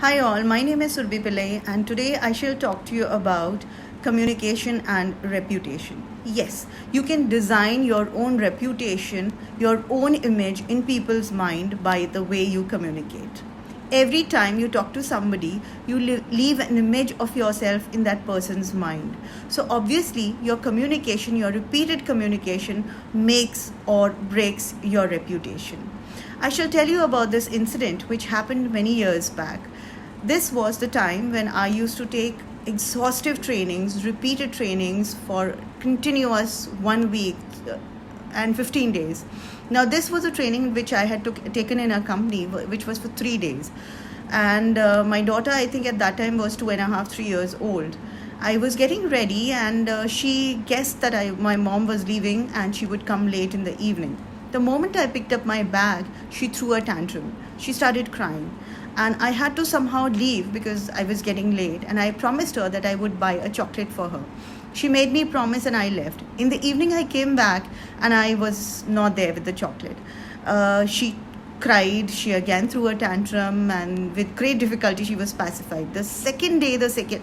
Hi all, my name is Surbhi Pillai and today I shall talk to you about communication and reputation. Yes, you can design your own reputation, your own image in people's mind by the way you communicate. Every time you talk to somebody, you leave an image of yourself in that person's mind. So obviously, your communication, your repeated communication makes or breaks your reputation. I shall tell you about this incident which happened many years back. This was the time when I used to take exhaustive trainings, repeated trainings for continuous 1 week and 15 days. Now, this was a training which I had taken in a company, which was for 3 days. And my daughter, I think at that time, was 2.5, 3 years old. I was getting ready, and she guessed that my mom was leaving and she would come late in the evening. The moment I picked up my bag, she threw a tantrum. She started crying. And I had to somehow leave because I was getting late. And I promised her that I would buy a chocolate for her. She made me promise and I left. In the evening, I came back and I was not there with the chocolate. She cried. She again threw a tantrum, and with great difficulty, she was pacified. The second day,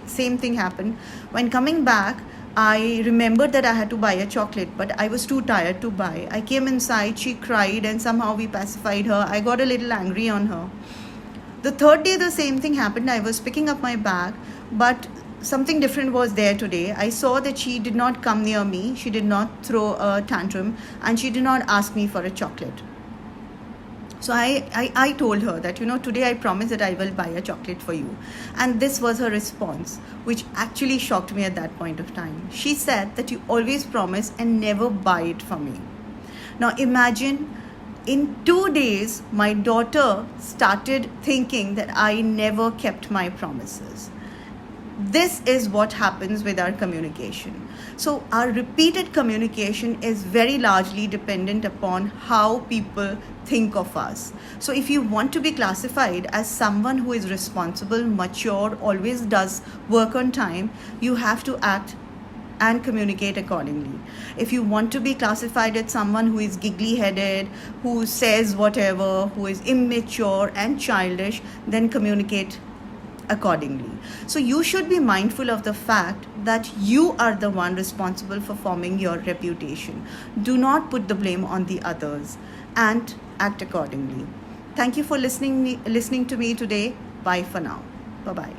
same thing happened. When coming back, I remembered that I had to buy a chocolate, but I was too tired to buy. I came inside, she cried, and somehow we pacified her. I got a little angry on her. The third day, the same thing happened. I was picking up my bag, but something different was there today. I saw that she did not come near me, she did not throw a tantrum, and she did not ask me for a chocolate. So I told her that, today I promise that I will buy a chocolate for you. And this was her response, which actually shocked me at that point of time. She said that you always promise and never buy it for me. Now imagine, in 2 days, my daughter started thinking that I never kept my promises. This is what happens with our communication. So our repeated communication is very largely dependent upon how people think of us. So if you want to be classified as someone who is responsible, mature, always does work on time, you have to act and communicate accordingly. If you want to be classified as someone who is giggly headed, who says whatever, who is immature and childish, then communicate accordingly. So you should be mindful of the fact that you are the one responsible for forming your reputation. Do not put the blame on the others and act accordingly. Thank you for listening to me today. Bye for now. Bye-bye.